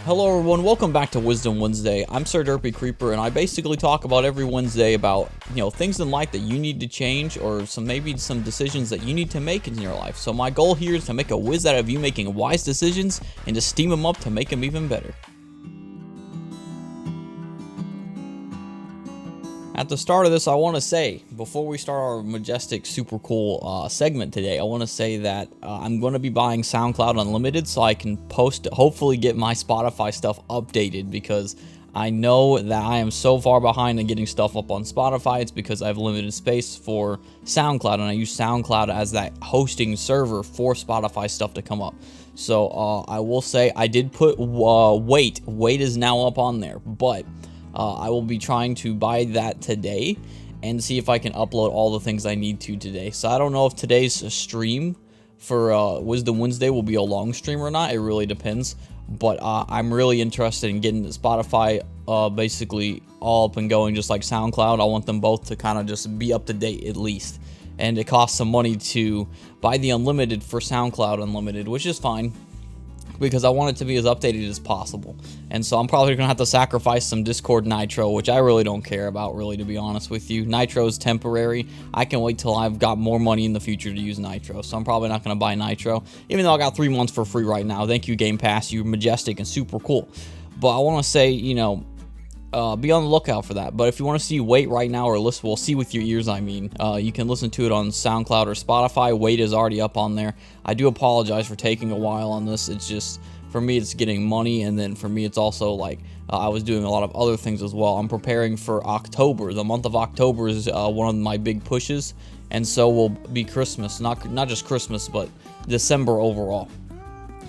Hello everyone, welcome back to Wisdom Wednesday. I'm Sir Derpy Creeper, and I basically talk about every Wednesday about, things in life that you need to change, or maybe some decisions that you need to make in your life. So my goal here is to make a whiz out of you making wise decisions and to steam them up to make them even better. At the start of this, I want to say, before we start our majestic, super cool segment today, I want to say that I'm going to be buying SoundCloud Unlimited so I can hopefully get my Spotify stuff updated, because I know that I am so far behind in getting stuff up on Spotify. It's because I have limited space for SoundCloud, and I use SoundCloud as that hosting server for Spotify stuff to come up. So I will say I did put Wait is now up on there, but I will be trying to buy that today and see if I can upload all the things I need to today. So I don't know if today's stream for Wisdom Wednesday will be a long stream or not. It really depends. But I'm really interested in getting Spotify basically all up and going, just like SoundCloud. I want them both to kind of just be up to date at least. And it costs some money to buy the Unlimited for SoundCloud Unlimited, which is fine, because I want it to be as updated as possible. And so I'm probably going to have to sacrifice some Discord Nitro, which I really don't care about, really, to be honest with you. Nitro is temporary. I can wait till I've got more money in the future to use Nitro. So I'm probably not going to buy Nitro, even though I got 3 months for free right now. Thank you, Game Pass. You're majestic and super cool. But I want to say, be on the lookout for that. But if you want to see Wait right now, or listen, see with your ears, you can listen to it on SoundCloud or Spotify. Wait is already up on there. I do apologize for taking a while on this. It's just, for me, it's getting money, and then for me, it's also like I was doing a lot of other things as well. I'm preparing for October. The month of October is one of my big pushes, and so will be Christmas. Not just Christmas, but December overall.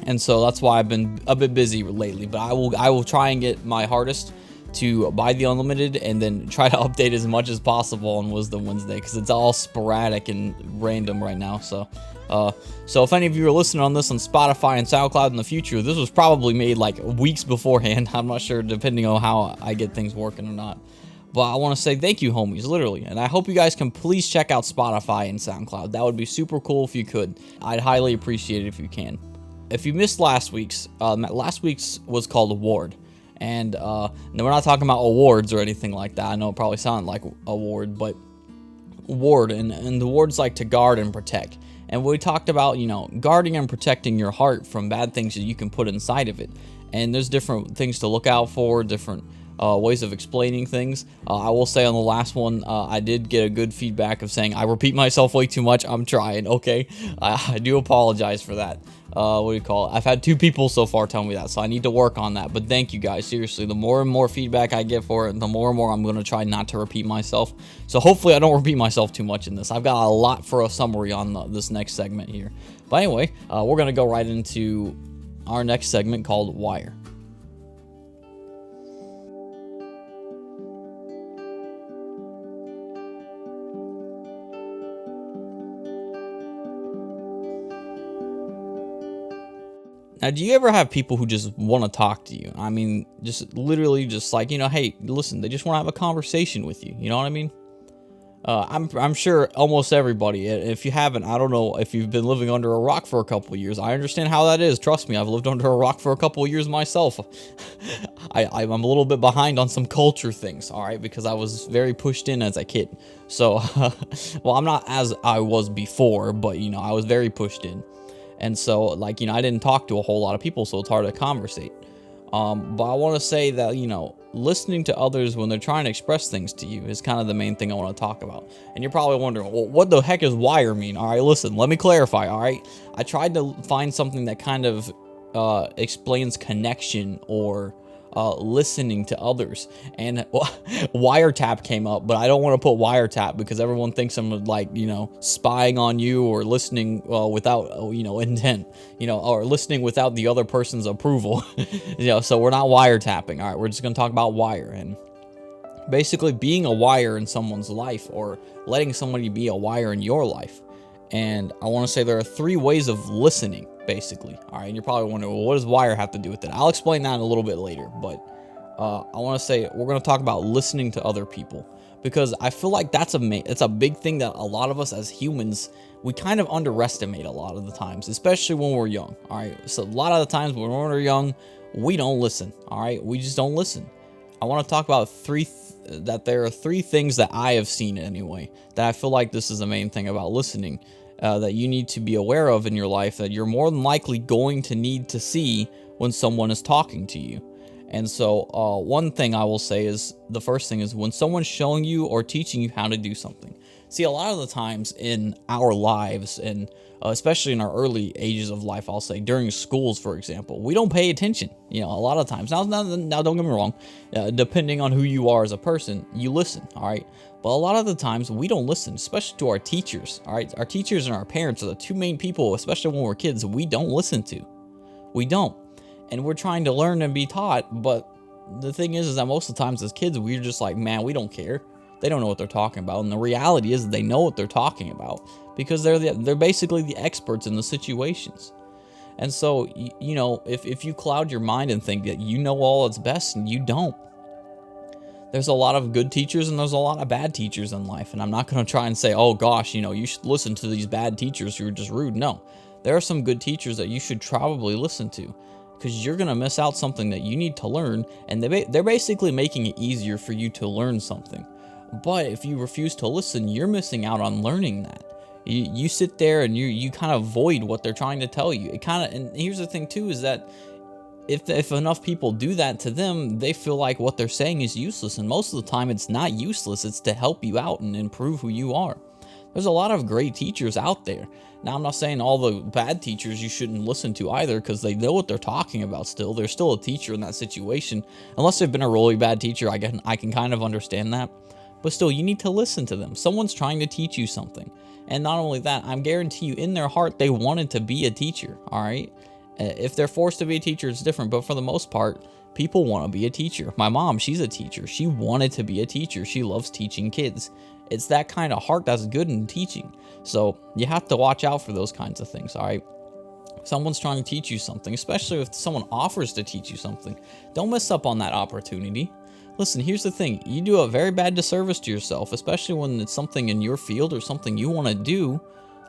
And so that's why I've been a bit busy lately. But I will try and get my hardest to buy the Unlimited and then try to update as much as possible on Wisdom Wednesday, because it's all sporadic and random right now. So if any of you are listening on this on Spotify and SoundCloud in the future, this was probably made like weeks beforehand. I'm not sure, depending on how I get things working or not. But I want to say thank you, homies, literally. And I hope you guys can please check out Spotify and SoundCloud. That would be super cool if you could. I'd highly appreciate it if you can. If you missed last week's was called Award. And no, we're not talking about awards or anything like that. I know it probably sounded like award, but ward, and the ward's like to guard and protect. And we talked about, guarding and protecting your heart from bad things that you can put inside of it. And there's different things to look out for, different ways of explaining things. I will say on the last one, I did get a good feedback of saying I repeat myself way too much. I'm trying, okay? I do apologize for that. What do you call it? I've had 2 people so far tell me that, so I need to work on that. But thank you guys, seriously. The more and more feedback I get for it, the more and more I'm going to try not to repeat myself. So hopefully I don't repeat myself too much in this. I've got a lot for a summary on this next segment here. But anyway, we're going to go right into our next segment called Wire. Now, do you ever have people who just want to talk to you? I mean, just literally just like, hey, listen, they just want to have a conversation with you. You know what I mean? I'm sure almost everybody, if you haven't, I don't know if you've been living under a rock for a couple of years. I understand how that is. Trust me, I've lived under a rock for a couple of years myself. I'm a little bit behind on some culture things, all right, because I was very pushed in as a kid. So, well, I'm not as I was before, but, I was very pushed in. And so, I didn't talk to a whole lot of people, so it's hard to conversate. But I want to say that, listening to others when they're trying to express things to you is kind of the main thing I want to talk about. And you're probably wondering, well, what the heck does wire mean? All right, listen, let me clarify, all right? I tried to find something that kind of explains connection or listening to others, and wiretap came up, but I don't want to put wiretap because everyone thinks I'm spying on you or listening without intent, or listening without the other person's approval. So we're not wiretapping. All right, we're just going to talk about wire, and basically being a wire in someone's life, or letting somebody be a wire in your life. And I want to say there are 3 ways of listening, basically. All right, and you're probably wondering, well, what does wire have to do with it? I'll explain that in a little bit later, but I want to say we're going to talk about listening to other people, because I feel like it's a big thing that a lot of us as humans, we kind of underestimate a lot of the times, especially when we're young. All right, so a lot of the times when we're young, we don't listen. All right, we just don't listen. I want to talk about there are three things that I have seen anyway, that I feel like this is the main thing about listening, that you need to be aware of in your life, that you're more than likely going to need to see when someone is talking to you. And so one thing I will say is, the first thing is when someone's showing you or teaching you how to do something. See, a lot of the times in our lives, and especially in our early ages of life, I'll say during schools, for example, we don't pay attention. A lot of times. Now don't get me wrong. Depending on who you are as a person, you listen, all right? But a lot of the times we don't listen, especially to our teachers, all right? Our teachers and our parents are the two main people, especially when we're kids, we don't listen to. We don't. And we're trying to learn and be taught, but the thing is that most of the times as kids, we're just like, man, we don't care. They don't know what they're talking about. And the reality is they know what they're talking about, because they're basically the experts in the situations. And so, if you cloud your mind and think that you know all that's best, and you don't. There's a lot of good teachers and there's a lot of bad teachers in life. And I'm not going to try and say, oh gosh, you should listen to these bad teachers who are just rude. No, there are some good teachers that you should probably listen to, because you're going to miss out something that you need to learn. And they're basically making it easier for you to learn something. But if you refuse to listen, you're missing out on learning that. You sit there and you kind of void what they're trying to tell you. And here's the thing too, is that if enough people do that to them, they feel like what they're saying is useless. And most of the time it's not useless. It's to help you out and improve who you are. There's a lot of great teachers out there. Now, I'm not saying all the bad teachers you shouldn't listen to either, because they know what they're talking about still. They're still a teacher in that situation. Unless they've been a really bad teacher, I can kind of understand that. But still, you need to listen to them. Someone's trying to teach you something. And not only that, I guarantee you, in their heart, they wanted to be a teacher, all right? If they're forced to be a teacher, it's different. But for the most part, people want to be a teacher. My mom, she's a teacher. She wanted to be a teacher. She loves teaching kids. It's that kind of heart that's good in teaching. So you have to watch out for those kinds of things, all right? If someone's trying to teach you something, especially if someone offers to teach you something, don't miss up on that opportunity. Listen, here's the thing. You do a very bad disservice to yourself, especially when it's something in your field or something you want to do.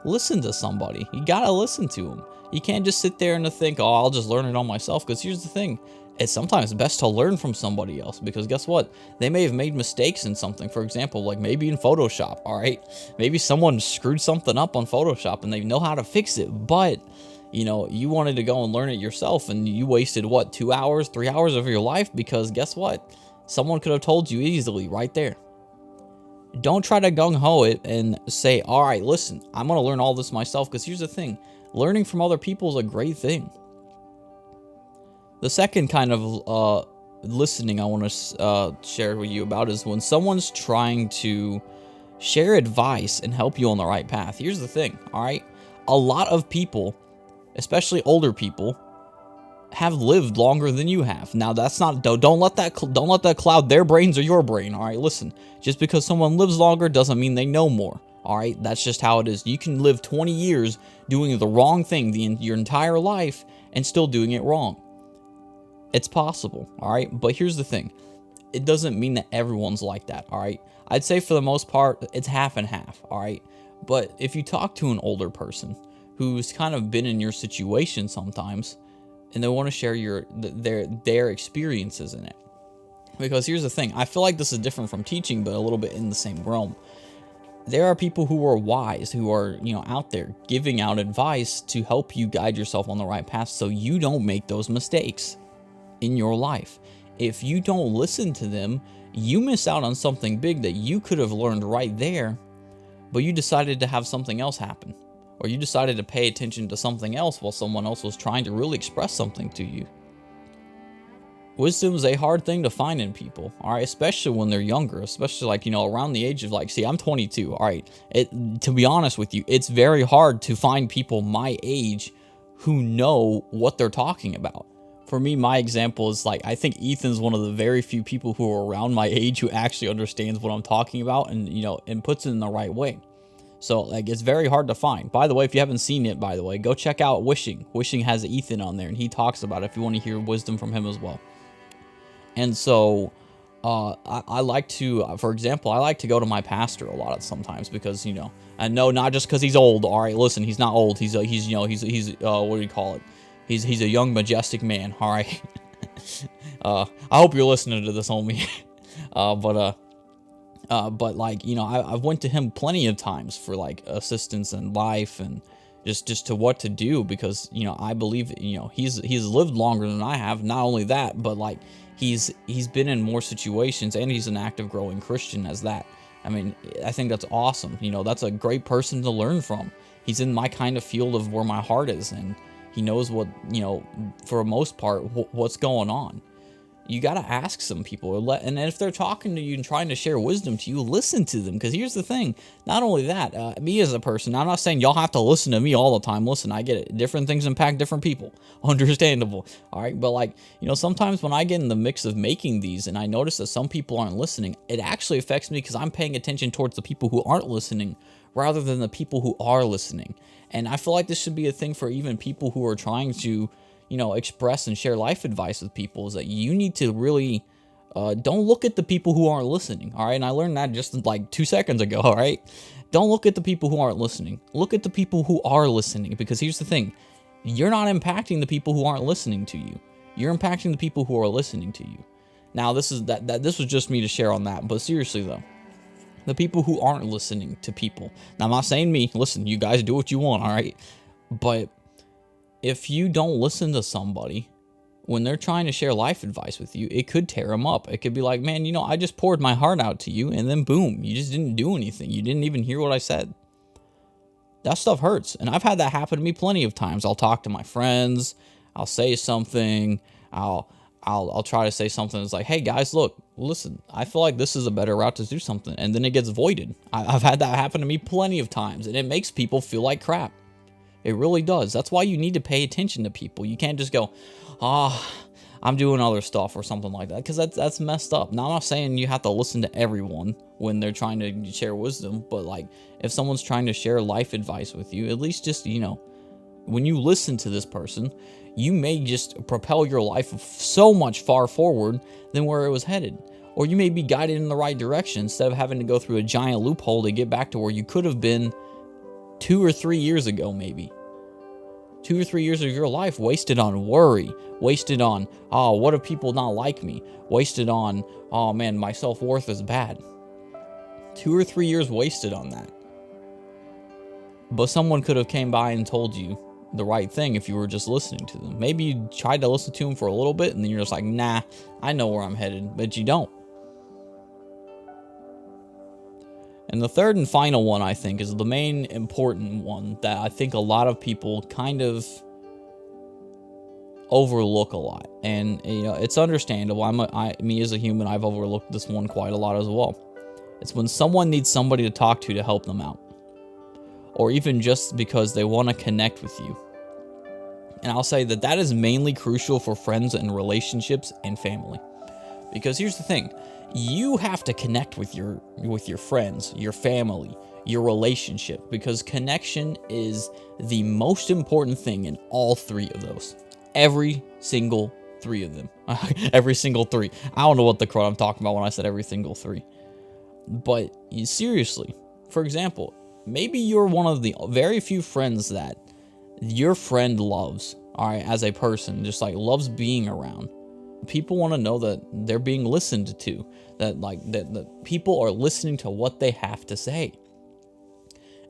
Listen to somebody. You got to listen to them. You can't just sit there and think, oh, I'll just learn it on myself. Because here's the thing. It's sometimes best to learn from somebody else, because guess what? They may have made mistakes in something. For example, like maybe in Photoshop, all right? Maybe someone screwed something up on Photoshop and they know how to fix it. But, you wanted to go and learn it yourself, and you wasted, 2 hours, 3 hours of your life, because guess what? Someone could have told you easily right there. Don't try to gung-ho it and say, all right, listen, I'm going to learn all this myself, because here's the thing. Learning from other people is a great thing. The second kind of listening I want to share with you about is when someone's trying to share advice and help you on the right path. Here's the thing, all right? A lot of people, especially older people, have lived longer than you have. Now, that's not, don't let that cloud their brains or your brain, all right? Listen, just because someone lives longer doesn't mean they know more, all right? That's just how it is. You can live 20 years doing the wrong thing your entire life and still doing it wrong. It's possible, all right? But here's the thing. It doesn't mean that everyone's like that, all right? I'd say for the most part, it's half and half, all right? But if you talk to an older person who's kind of been in your situation sometimes, and they want to share their experiences in it. Because here's the thing. I feel like this is different from teaching, but a little bit in the same realm. There are people who are wise, who are, out there giving out advice to help you guide yourself on the right path so you don't make those mistakes in your life. If you don't listen to them, you miss out on something big that you could have learned right there, but you decided to have something else happen. Or you decided to pay attention to something else while someone else was trying to really express something to you. Wisdom is a hard thing to find in people, all right? Especially when they're younger, especially around the age of I'm 22, all right? To be honest with you, it's very hard to find people my age who know what they're talking about. For me, my example is I think Ethan's one of the very few people who are around my age who actually understands what I'm talking about and, and puts it in the right way. So, it's very hard to find. By the way, if you haven't seen it, go check out Wishing. Wishing has Ethan on there, and he talks about it if you want to hear wisdom from him as well. And so, I like to, for example, I like to go to my pastor a lot sometimes because, and no, not just because he's old. All right, listen, he's not old. He's what do you call it? He's a young, majestic man. All right. I hope you're listening to this, homie. But like, you know, I've went to him plenty of times for like assistance in life and just to what to do, because, you know, I believe, you know, he's lived longer than I have. Not only that, but like he's been in more situations, and he's an active growing Christian as that. I mean, I think that's awesome. You know, that's a great person to learn from. He's in my kind of field of where my heart is, and he knows what, you know, for the most part, what's going on. You got to ask some people, and if they're talking to you and trying to share wisdom to you, listen to them. Because here's the thing, not only that, me as a person, I'm not saying y'all have to listen to me all the time. Listen, I get it. Different things impact different people. Understandable. All right. But like, you know, sometimes when I get in the mix of making these and I notice that some people aren't listening, it actually affects me, because I'm paying attention towards the people who aren't listening rather than the people who are listening. And I feel like this should be a thing for even people who are trying to, you know, express and share life advice with people, is that you need to really don't look at the people who aren't listening. All right. And I learned that just like 2 seconds ago. All right. Don't look at the people who aren't listening. Look at the people who are listening, because here's the thing. You're not impacting the people who aren't listening to you. You're impacting the people who are listening to you. Now, this is this was just me to share on that. But seriously, though, the people who aren't listening to people. Now, I'm not saying me. Listen, you guys do what you want. All right. But if you don't listen to somebody when they're trying to share life advice with you, it could tear them up. It could be like, man, you know, I just poured my heart out to you, and then boom, you just didn't do anything. You didn't even hear what I said. That stuff hurts. And I've had that happen to me plenty of times. I'll talk to my friends. I'll say something. I'll try to say something that's like, hey guys, look, listen, I feel like this is a better route to do something. And then it gets voided. I've had that happen to me plenty of times, and it makes people feel like crap. It really does. That's why you need to pay attention to people. You can't just go, I'm doing other stuff or something like that, because that's messed up. Now, I'm not saying you have to listen to everyone when they're trying to share wisdom, but like if someone's trying to share life advice with you, at least just, you know, when you listen to this person, you may just propel your life so much far forward than where it was headed. Or you may be guided in the right direction instead of having to go through a giant loophole to get back to where you could have been 2 or 3 years ago, maybe. 2 or 3 years of your life wasted on worry, wasted on, oh, what if people not like me? Wasted on, oh man, my self-worth is bad. 2 or 3 years wasted on that. But someone could have came by and told you the right thing if you were just listening to them. Maybe you tried to listen to them for a little bit, and then you're just like, nah, I know where I'm headed, but you don't. And the third and final one, I think, is the main important one that I think a lot of people kind of overlook a lot. And, you know, it's understandable. Me as a human, I've overlooked this one quite a lot as well. It's when someone needs somebody to talk to help them out. Or even just because they want to connect with you. And I'll say that is mainly crucial for friends and relationships and family. Because here's the thing. You have to connect with your friends, your family, your relationship, because connection is the most important thing in all three of those. Every single three of them. Every single three. I don't know what the crud I'm talking about when I said every single three. But seriously, for example, maybe you're one of the very few friends that your friend loves, all right, as a person, just like loves being around. People want to know that they're being listened to, that people are listening to what they have to say.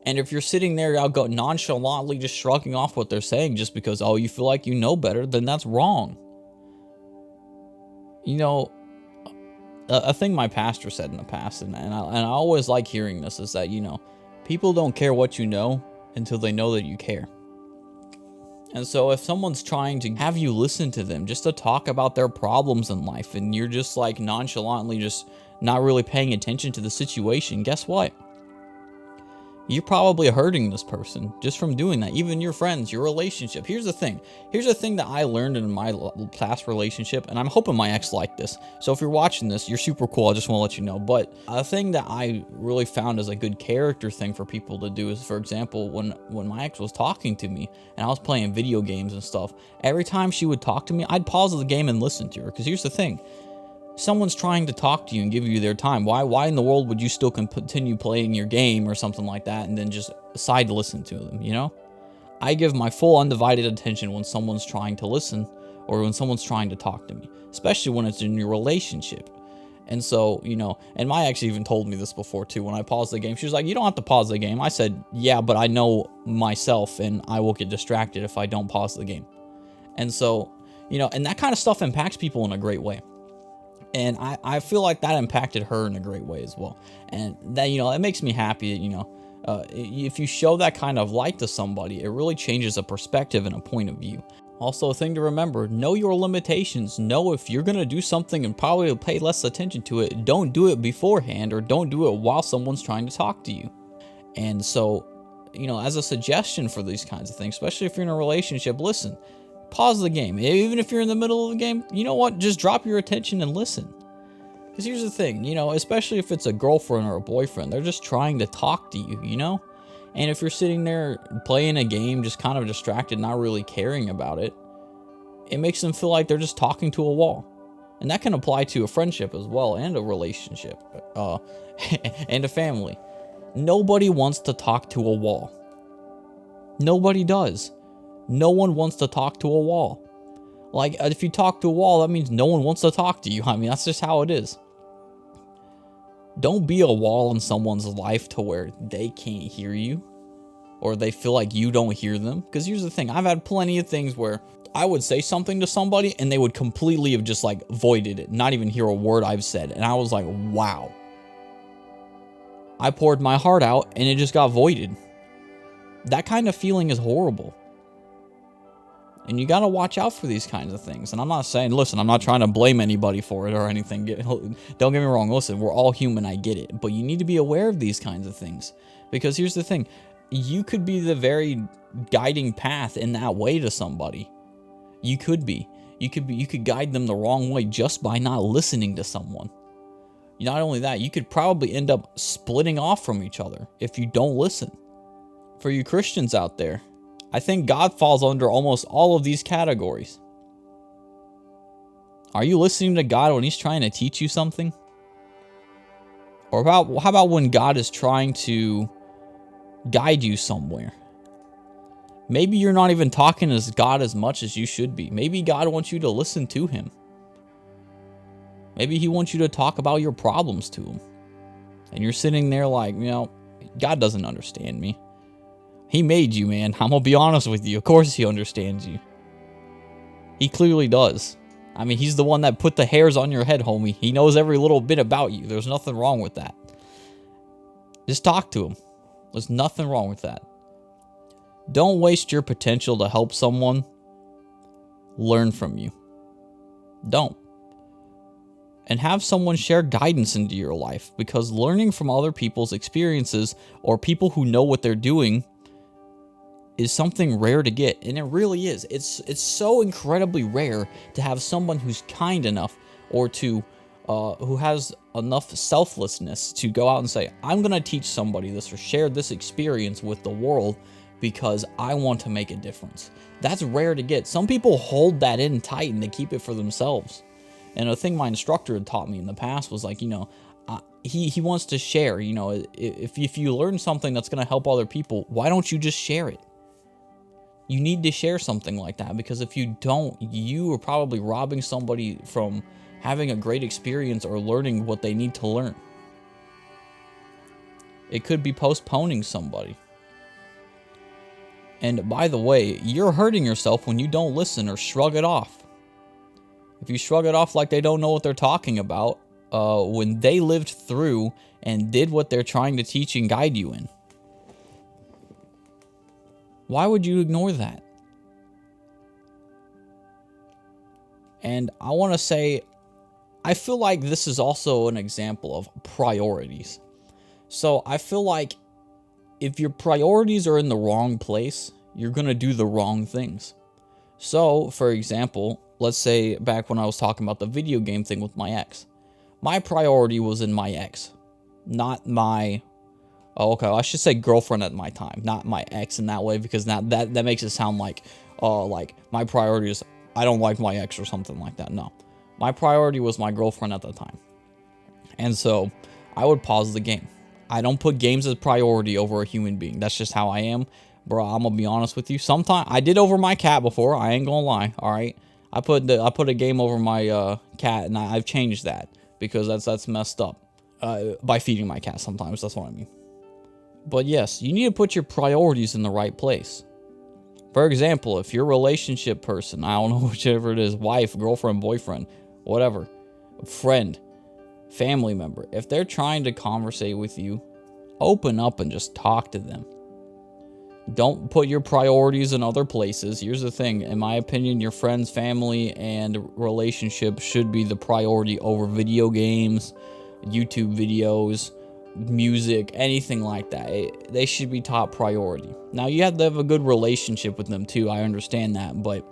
And if you're sitting there, I'll go nonchalantly just shrugging off what they're saying just because, oh, you feel like you know better, then that's wrong. You know, a thing my pastor said in the past, and I always like hearing this, is that, you know, people don't care what you know until they know that you care. And so if someone's trying to have you listen to them just to talk about their problems in life, and you're just like nonchalantly just not really paying attention to the situation, guess what? You're probably hurting this person just from doing that. Even your friends, your relationship. Here's the thing that I learned in my past relationship, and I'm hoping my ex liked this. So if you're watching this, you're super cool. I just want to let you know. But a thing that I really found as a good character thing for people to do is, for example, when my ex was talking to me and I was playing video games and stuff, every time she would talk to me, I'd pause the game and listen to her. Because here's the thing. Someone's trying to talk to you and give you their time. Why in the world would you still continue playing your game or something like that and then just decide to listen to them, you know? I give my full undivided attention when someone's trying to listen or when someone's trying to talk to me, especially when it's in your relationship. And so, you know, and my ex even told me this before too. When I paused the game, she was like, you don't have to pause the game. I said, yeah, but I know myself and I will get distracted if I don't pause the game. And so, you know, and that kind of stuff impacts people in a great way. And I feel like that impacted her in a great way as well. And that, you know, it makes me happy that, you know, if you show that kind of light to somebody, it really changes a perspective and a point of view. Also, a thing to remember, know your limitations. Know if you're going to do something and probably pay less attention to it, don't do it beforehand, or don't do it while someone's trying to talk to you. And so, you know, as a suggestion for these kinds of things, especially if you're in a relationship, listen, pause the game. Even if you're in the middle of the game, you know what? Just drop your attention and listen. Because here's the thing, you know, especially if it's a girlfriend or a boyfriend, they're just trying to talk to you, you know? And if you're sitting there playing a game, just kind of distracted, not really caring about it, it makes them feel like they're just talking to a wall. And that can apply to a friendship as well, and a relationship, and a family. Nobody wants to talk to a wall. Nobody does. No one wants to talk to a wall. Like, if you talk to a wall, that means no one wants to talk to you. I mean, that's just how it is. Don't be a wall in someone's life to where they can't hear you, or they feel like you don't hear them. Because here's the thing, I've had plenty of things where I would say something to somebody and they would completely have just like voided it, not even hear a word I've said. And I was like, wow. I poured my heart out and it just got voided. That kind of feeling is horrible. And you got to watch out for these kinds of things. And I'm not saying, listen, I'm not trying to blame anybody for it or anything. Don't get me wrong. Listen, we're all human. I get it. But you need to be aware of these kinds of things. Because here's the thing. You could be the very guiding path in that way to somebody. You could be. You could guide them the wrong way just by not listening to someone. Not only that, you could probably end up splitting off from each other if you don't listen. For you Christians out there, I think God falls under almost all of these categories. Are you listening to God when He's trying to teach you something? Or how about when God is trying to guide you somewhere? Maybe you're not even talking to God as much as you should be. Maybe God wants you to listen to Him. Maybe He wants you to talk about your problems to Him. And you're sitting there like, you know, God doesn't understand me. He made you, man. I'm going to be honest with you. Of course He understands you. He clearly does. I mean, He's the one that put the hairs on your head, homie. He knows every little bit about you. There's nothing wrong with that. Just talk to Him. There's nothing wrong with that. Don't waste your potential to help someone learn from you. Don't. And have someone share guidance into your life, because learning from other people's experiences or people who know what they're doing is something rare to get. And it really is. It's so incredibly rare to have someone who's kind enough, or to who has enough selflessness to go out and say, I'm going to teach somebody this or share this experience with the world because I want to make a difference. That's rare to get. Some people hold that in tight and they keep it for themselves. And a thing my instructor had taught me in the past was like, you know, he wants to share. You know, if you learn something that's going to help other people, why don't you just share it? You need to share something like that, because if you don't, you are probably robbing somebody from having a great experience or learning what they need to learn. It could be postponing somebody. And by the way, you're hurting yourself when you don't listen or shrug it off. If you shrug it off like they don't know what they're talking about, when they lived through and did what they're trying to teach and guide you in, why would you ignore that? And I want to say, I feel like this is also an example of priorities. So I feel like if your priorities are in the wrong place, you're going to do the wrong things. So, for example, let's say back when I was talking about the video game thing with my ex. My priority was in my ex, not my... Oh, okay, I should say girlfriend at my time, not my ex in that way, because that makes it sound like my priority is I don't like my ex or something like that. No. My priority was my girlfriend at the time. And so I would pause the game. I don't put games as priority over a human being. That's just how I am. Bro, I'm going to be honest with you. Sometimes I did over my cat before. I ain't going to lie. All right. I put a game over my cat, and I've changed that because that's messed up. By feeding my cat sometimes, that's what I mean. But yes, you need to put your priorities in the right place. For example, if you're a relationship person, I don't know, whichever it is, wife, girlfriend, boyfriend, whatever, friend, family member, if they're trying to conversate with you, open up and just talk to them. Don't put your priorities in other places. Here's the thing, in my opinion, your friends, family, and relationships should be the priority over video games, YouTube videos, music, anything like that. They should be top priority. Now, you have to have a good relationship with them too. I understand that, but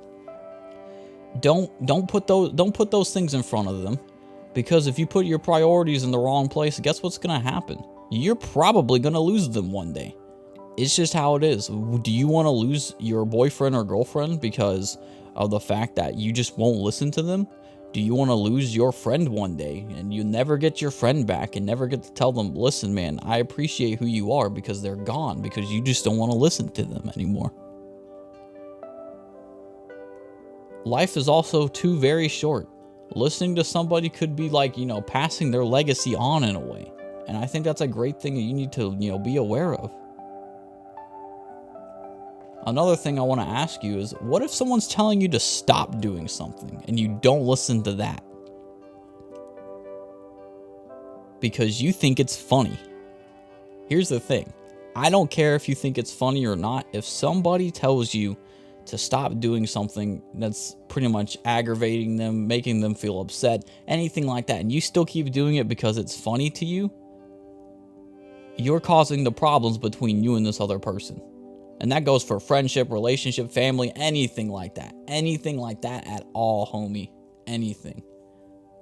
don't put those things in front of them, because if you put your priorities in the wrong place, guess what's gonna happen? You're probably gonna lose them one day. It's just how it is. Do you want to lose your boyfriend or girlfriend because of the fact that you just won't listen to them? Do you want to lose your friend one day and you never get your friend back and never get to tell them, listen, man, I appreciate who you are, because they're gone because you just don't want to listen to them anymore? Life is also too very short. Listening to somebody could be like, passing their legacy on in a way. And I think that's a great thing that you need to, be aware of. Another thing I want to ask you is, what if someone's telling you to stop doing something and you don't listen to that because you think it's funny? Here's the thing. I don't care if you think it's funny or not. If somebody tells you to stop doing something that's pretty much aggravating them, making them feel upset, anything like that, and you still keep doing it because it's funny to you, you're causing the problems between you and this other person. And that goes for friendship, relationship, family, anything like that. Anything like that at all, homie. Anything.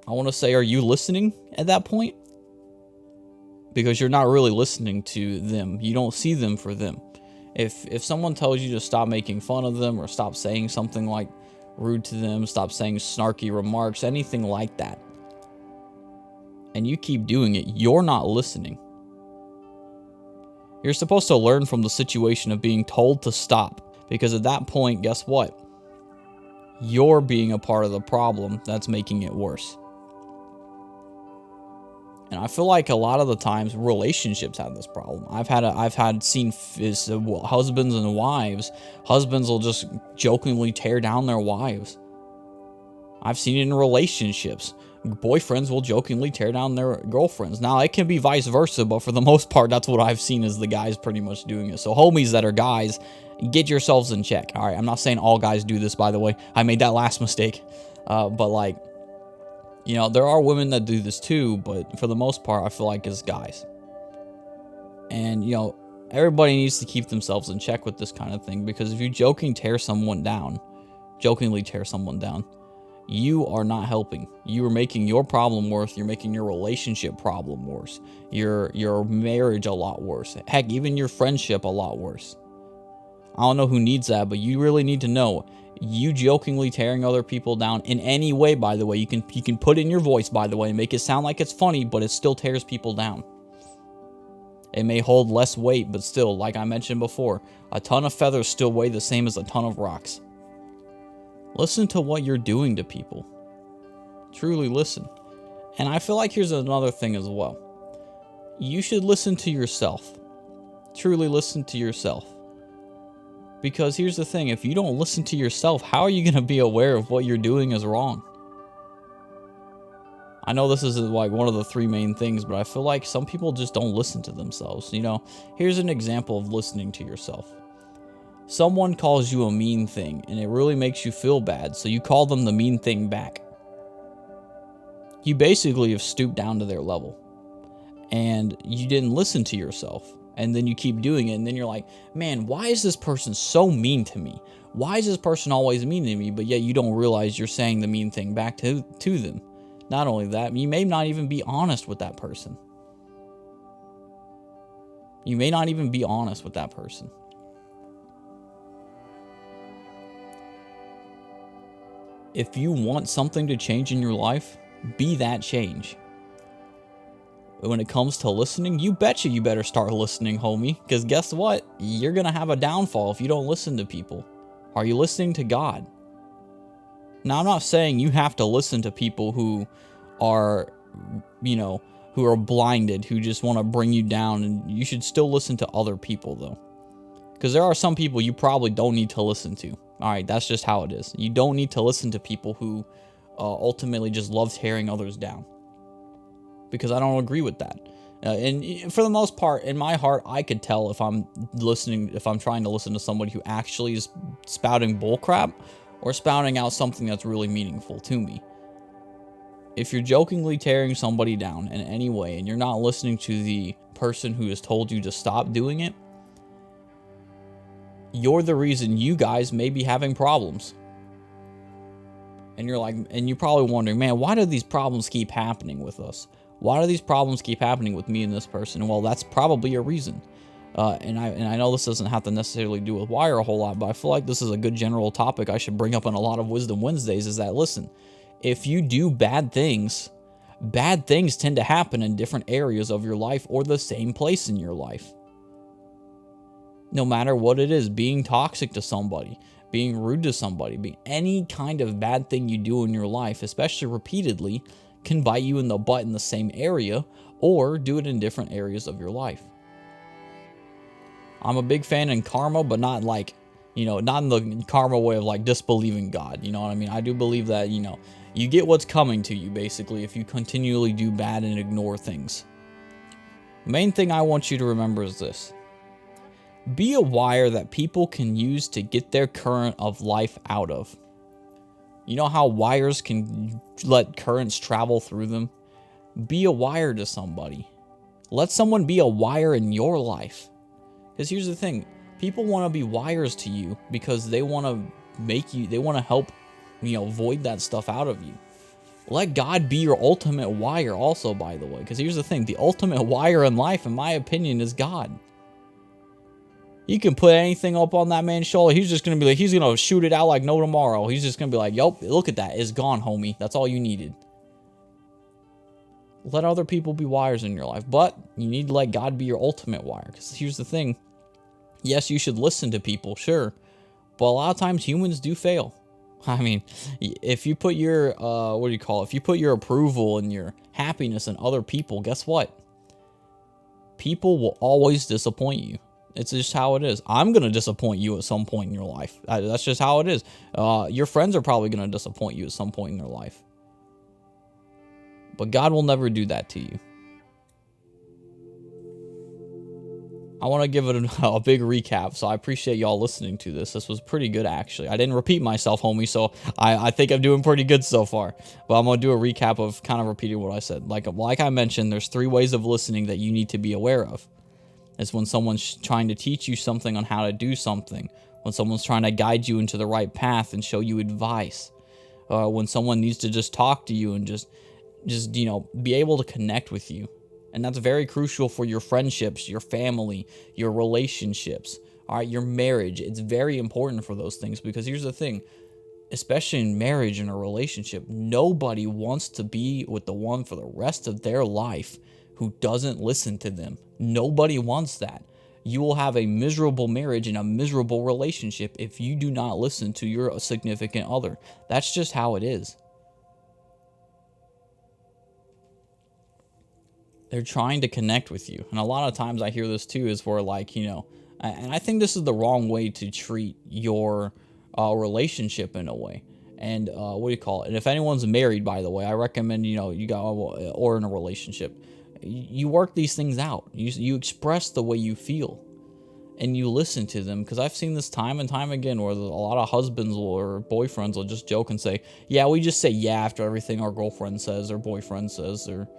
I want to say, are you listening at that point? Because you're not really listening to them. You don't see them for them. If someone tells you to stop making fun of them or stop saying something like rude to them, stop saying snarky remarks, anything like that, and you keep doing it, you're not listening. You're supposed to learn from the situation of being told to stop, because at that point, guess what? You're being a part of the problem that's making it worse. And I feel like a lot of the times relationships have this problem. I've seen husbands and wives. Husbands will just jokingly tear down their wives. I've seen it in relationships. Boyfriends will jokingly tear down their girlfriends. Now, it can be vice versa, but for the most part, that's what I've seen is the guys pretty much doing it. So homies that are guys, get yourselves in check. All right, I'm not saying all guys do this, by the way. I made that last mistake. But like, there are women that do this too, but for the most part, I feel like it's guys. And, everybody needs to keep themselves in check with this kind of thing, because if you jokingly tear someone down, you are not helping. You are making your problem worse. You're making your relationship problem worse. Your marriage a lot worse. Heck, even your friendship a lot worse. I don't know who needs that, but you really need to know. You jokingly tearing other people down in any way, by the way, you can put in your voice, by the way, and make it sound like it's funny, but it still tears people down. It may hold less weight, but still, like I mentioned before, a ton of feathers still weigh the same as a ton of rocks. Listen to what you're doing to people. Truly listen. And I feel like here's another thing as well. You should listen to yourself. Truly listen to yourself. Because here's the thing, if you don't listen to yourself, how are you going to be aware of what you're doing is wrong? I know this isn't like one of the three main things, but I feel like some people just don't listen to themselves. Here's an example of listening to yourself. Someone calls you a mean thing, and it really makes you feel bad, so you call them the mean thing back. You basically have stooped down to their level, and you didn't listen to yourself, and then you keep doing it, and then you're like, man, why is this person so mean to me? Why is this person always mean to me? But yet you don't realize you're saying the mean thing back to them. Not only that, you may not even be honest with that person. If you want something to change in your life, be that change. When it comes to listening, you betcha you better start listening, homie. Because guess what? You're going to have a downfall if you don't listen to people. Are you listening to God? Now, I'm not saying you have to listen to people who are, who are blinded, who just want to bring you down, and you should still listen to other people, though. Because there are some people you probably don't need to listen to. All right, that's just how it is. You don't need to listen to people who ultimately just love tearing others down. Because I don't agree with that. And for the most part, in my heart, I could tell if I'm trying to listen to somebody who actually is spouting bullcrap or spouting out something that's really meaningful to me. If you're jokingly tearing somebody down in any way and you're not listening to the person who has told you to stop doing it, you're the reason you guys may be having problems. And you're probably wondering, man, why do these problems keep happening with us? Why do these problems keep happening with me and this person? Well, that's probably a reason. And I know this doesn't have to necessarily do with wire a whole lot, but I feel like this is a good general topic I should bring up on a lot of WhizDum Wednesdays, is that, listen, if you do bad things tend to happen in different areas of your life or the same place in your life. No matter what it is, being toxic to somebody, being rude to somebody, being any kind of bad thing you do in your life, especially repeatedly, can bite you in the butt in the same area or do it in different areas of your life. I'm a big fan in karma, but not like, not in the karma way of like disbelieving God. You know what I mean? I do believe that, you get what's coming to you, basically, if you continually do bad and ignore things. The main thing I want you to remember is this. Be a wire that people can use to get their current of life out of. You know how wires can let currents travel through them? Be a wire to somebody. Let someone be a wire in your life. Because here's the thing. People want to be wires to you because they want to help, void that stuff out of you. Let God be your ultimate wire also, by the way. Because here's the thing. The ultimate wire in life, in my opinion, is God. You can put anything up on that man's shoulder. He's just going to be like, he's going to shoot it out like no tomorrow. He's just going to be like, yup, look at that. It's gone, homie. That's all you needed. Let other people be wires in your life. But you need to let God be your ultimate wire. Because here's the thing. Yes, you should listen to people, sure. But a lot of times humans do fail. I mean, if you put your, if you put your approval and your happiness in other people, guess what? People will always disappoint you. It's just how it is. I'm going to disappoint you at some point in your life. That's just how it is. Your friends are probably going to disappoint you at some point in their life. But God will never do that to you. I want to give it a big recap, so I appreciate y'all listening to this. This was pretty good, actually. I didn't repeat myself, homie, so I think I'm doing pretty good so far. But I'm going to do a recap of kind of repeating what I said. Like I mentioned, there's 3 ways of listening that you need to be aware of. It's when someone's trying to teach you something on how to do something. When someone's trying to guide you into the right path and show you advice. When someone needs to just talk to you and just be able to connect with you. And that's very crucial for your friendships, your family, your relationships, all right, your marriage. It's very important for those things because here's the thing, especially in marriage and a relationship, nobody wants to be with the one for the rest of their life who doesn't listen to them. Nobody wants that. You will have a miserable marriage and a miserable relationship if you do not listen to your significant other. That's just how it is. They're trying to connect with you. And a lot of times I hear this too, is where and I think this is the wrong way to treat your relationship in a way. And And if anyone's married, by the way, I recommend, or in a relationship, you work these things out. You express the way you feel and you listen to them. Because I've seen this time and time again where a lot of husbands or boyfriends will just joke and say, yeah, we just say yeah after everything our girlfriend says or boyfriend says, or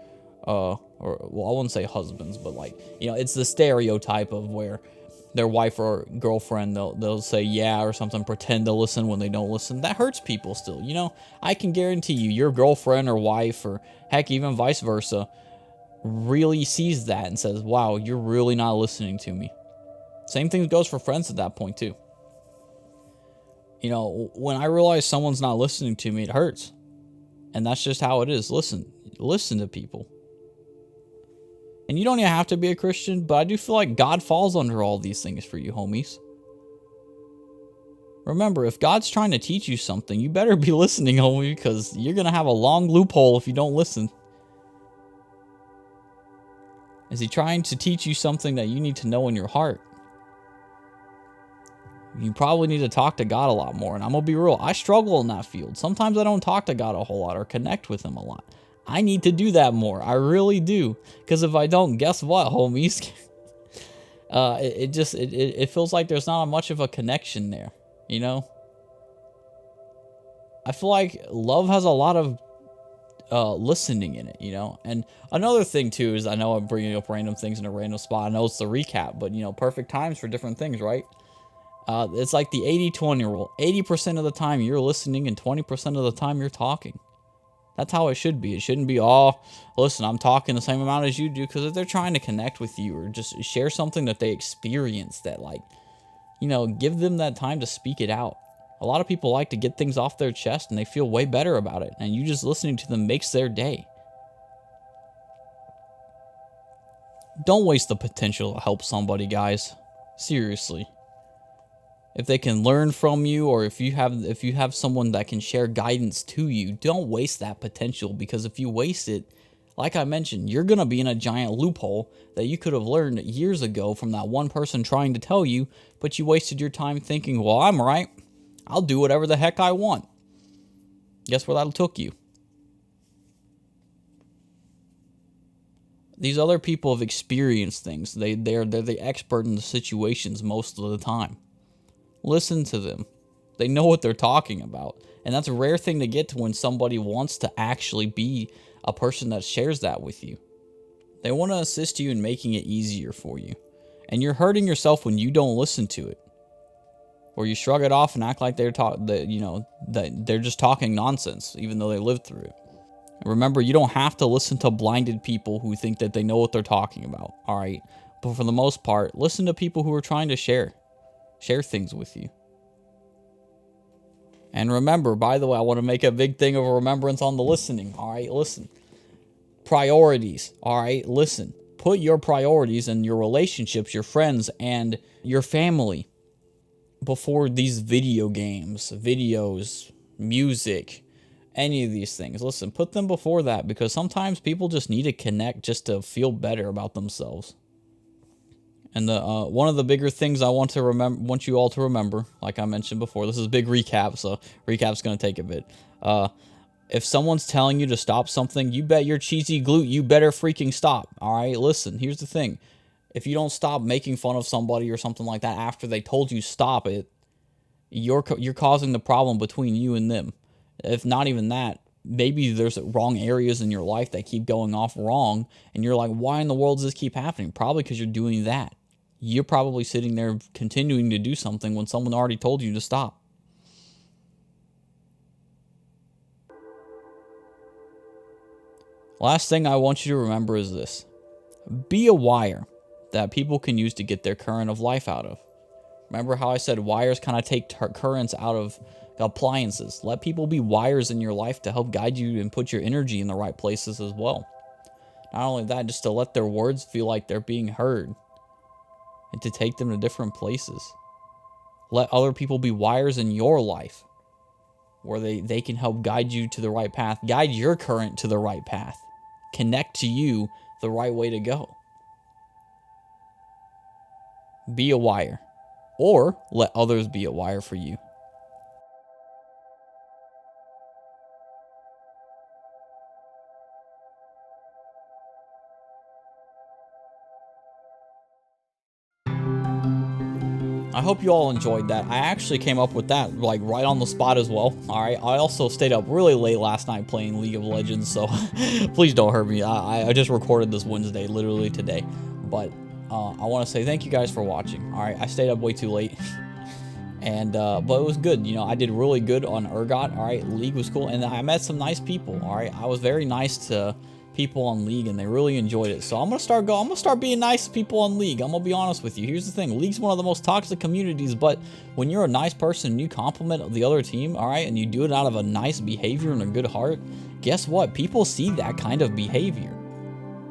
I wouldn't say husbands, but it's the stereotype of where their wife or girlfriend, they'll say yeah or something, pretend to listen when they don't listen. That hurts people still. I can guarantee you, your girlfriend or wife, or heck, even vice versa, really sees that and says, wow, you're really not listening to me. Same thing goes for friends at that point too. When I realize someone's not listening to me, it hurts. And that's just how it is. Listen to people. And you don't even have to be a Christian, but I do feel like God falls under all these things for you, homies. Remember, if God's trying to teach you something, you better be listening, homie, because you're going to have a long loophole if you don't listen. Is he trying to teach you something that you need to know in your heart? You probably need to talk to God a lot more. And I'm going to be real, I struggle in that field. Sometimes I don't talk to God a whole lot or connect with him a lot. I need to do that more. I really do. Because if I don't, guess what, homies? It feels like there's not much of a connection there, you know? I feel like love has a lot of listening in it, you know? And another thing, too, is I know I'm bringing up random things in a random spot. I know it's the recap, but, you know, perfect times for different things, right? It's like the 80-20 rule. 80% of the time you're listening and 20% of the time you're talking. That's how it should be. It shouldn't be, oh, listen, I'm talking the same amount as you do, because if they're trying to connect with you or just share something that they experience that, like, you know, give them that time to speak it out. A lot of people like to get things off their chest and they feel way better about it. And you just listening to them makes their day. Don't waste the potential to help somebody, guys. Seriously. If they can learn from you, or if you have someone that can share guidance to you, don't waste that potential, because if you waste it, like I mentioned, you're going to be in a giant loophole that you could have learned years ago from that one person trying to tell you, but you wasted your time thinking, well, I'm right. I'll do whatever the heck I want. Guess where that took you? These other people have experienced things. They're the expert in the situations most of the time. Listen to them. They know what they're talking about. And that's a rare thing to get to when somebody wants to actually be a person that shares that with you. They want to assist you in making it easier for you. And you're hurting yourself when you don't listen to it. Or you shrug it off and act like that they're just talking nonsense, even though they lived through it. Remember, you don't have to listen to blinded people who think that they know what they're talking about, all right? But for the most part, listen to people who are trying to share things with you. And remember, by the way, I want to make a big thing of a remembrance on the listening, all right? Listen. Priorities, all right? Listen. Put your priorities and your relationships, your friends, and your family before these video games, videos, music, any of these things. Listen, put them before that, because sometimes people just need to connect just to feel better about themselves. And one of the bigger things I want you all to remember, like I mentioned before, this is a big recap, so recap's going to take a bit. If someone's telling you to stop something, you bet your cheesy glute you better freaking stop, all right? Listen, here's the thing. If you don't stop making fun of somebody or something like that after they told you stop it, you're causing the problem between you and them. If not even that, maybe there's wrong areas in your life that keep going off wrong, and you're like, why in the world does this keep happening? Probably because you're doing that. You're probably sitting there continuing to do something when someone already told you to stop. Last thing I want you to remember is this. Be a wire that people can use to get their current of life out of. Remember how I said wires kind of take currents out of appliances? Let people be wires in your life to help guide you and put your energy in the right places as well. Not only that, just to let their words feel like they're being heard and to take them to different places. Let other people be wires in your life where they can help guide you to the right path, guide your current to the right path, connect to you the right way to go. Be a wire, or let others be a wire for you. I hope you all enjoyed that. I actually came up with that like right on the spot as well. All right. I also stayed up really late last night playing League of Legends, so please don't hurt me. I just recorded this Wednesday, literally today. But I want to say thank you guys for watching. All right. I stayed up way too late. And but it was good. You know, I did really good on Urgot. All right. League was cool. And I met some nice people. All right. I was very nice to people on League, and they really enjoyed it. So I'm gonna start being nice to people on League. I'm gonna be honest with you. Here's the thing: League's one of the most toxic communities, but when you're a nice person and you compliment the other team, all right, and you do it out of a nice behavior and a good heart, guess what? People see that kind of behavior.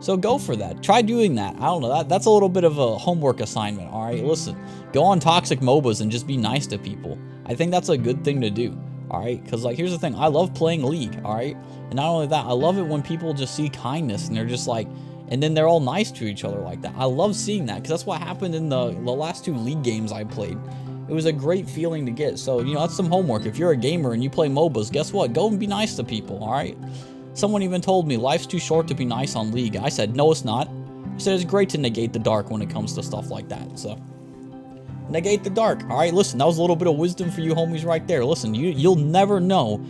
So go for that. Try doing that. I don't know. That's a little bit of a homework assignment. All right, listen. Go on toxic MOBAs and just be nice to people. I think that's a good thing to do. All right, because like here's the thing, I love playing League. All right, and not only that, I love it when people just see kindness and they're just like, and then they're all nice to each other like that. I love seeing that because that's what happened in the last 2 League games I played. It was a great feeling to get. So, you know, that's some homework. If you're a gamer and you play MOBAs, guess what? Go and be nice to people, all right? Someone even told me life's too short to be nice on League. I said, no, it's not. I said, it's great to negate the dark when it comes to stuff like that. So, negate the dark. All right, listen, that was a little bit of wisdom for you homies right there. Listen, you'll never know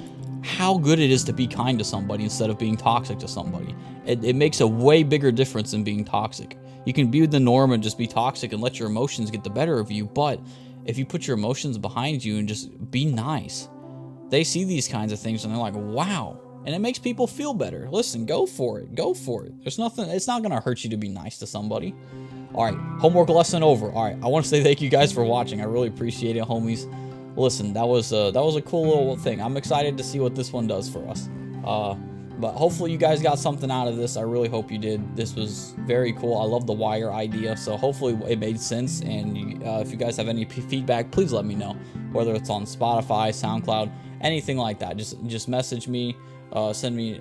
how good it is to be kind to somebody instead of being toxic to somebody. It makes a way bigger difference than being toxic. You can be the norm and just be toxic and let your emotions get the better of you, but if you put your emotions behind you and just be nice, they see these kinds of things and they're like, wow. And it makes people feel better. Listen, go for it. Go for it. There's nothing, it's not going to hurt you to be nice to somebody. All right, homework lesson over. All right, I want to say thank you guys for watching. I really appreciate it, homies. Listen, that was a cool little thing. I'm excited to see what this one does for us. But hopefully you guys got something out of this. I really hope you did. This was very cool. I love the wire idea, so hopefully it made sense. And if you guys have any feedback, please let me know. Whether it's on Spotify, SoundCloud, anything like that. Just message me. Send me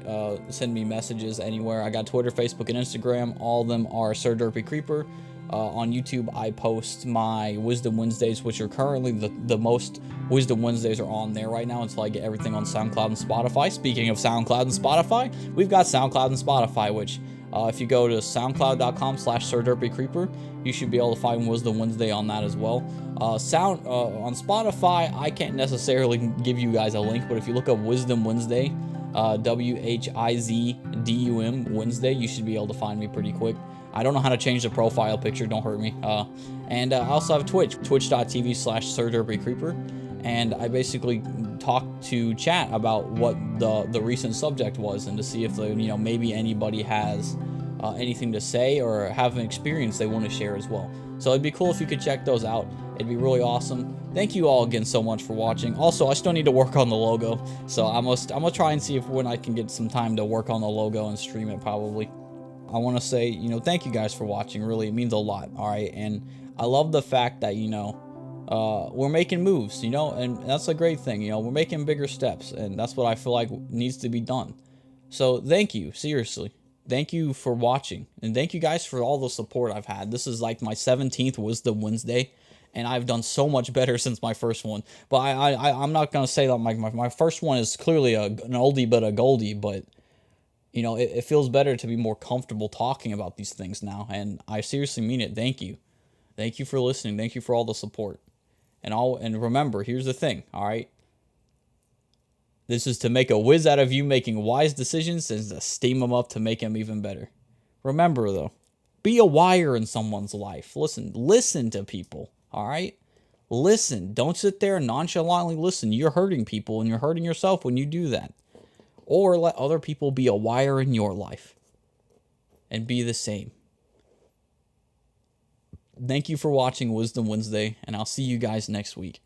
messages anywhere. I got Twitter, Facebook, and Instagram. All of them are Sir Derpy Creeper. On YouTube, I post my WhizDum Wednesdays, which are currently the most WhizDum Wednesdays are on there right now until I get everything on SoundCloud and Spotify. Speaking of SoundCloud and Spotify, we've got SoundCloud and Spotify, which if you go to soundcloud.com/SirDerpyCreeper, you should be able to find WhizDum Wednesday on that as well. On Spotify, I can't necessarily give you guys a link, but if you look up WhizDum Wednesday, WHIZDUM Wednesday, you should be able to find me pretty quick. I don't know how to change the profile picture, don't hurt me. And I also have Twitch, twitch.tv/SirDerpyCreeper. And I basically talk to chat about what the recent subject was and to see if maybe anybody has anything to say or have an experience they want to share as well. So it'd be cool if you could check those out. It'd be really awesome. Thank you all again so much for watching. Also, I still need to work on the logo, so I'm gonna try and see if when I can get some time to work on the logo and stream it probably. I want to say, thank you guys for watching. Really, it means a lot. All right, and I love the fact that we're making moves. And that's a great thing. We're making bigger steps, and that's what I feel like needs to be done. So thank you, seriously. Thank you for watching, and thank you guys for all the support I've had. This is like my 17th WhizDum Wednesday, and I've done so much better since my first one. But I'm not gonna say that my first one is clearly an oldie but a goldie, but it feels better to be more comfortable talking about these things now, and I seriously mean it. Thank you. Thank you for listening. Thank you for all the support. And remember, here's the thing, all right? This is to make a whiz out of you making wise decisions and to steam them up to make them even better. Remember, though, be a wire in someone's life. Listen to people, all right? Listen. Don't sit there and nonchalantly listen. You're hurting people, and you're hurting yourself when you do that. Or let other people be a wire in your life and be the same. Thank you for watching WhizDum Wednesday, and I'll see you guys next week.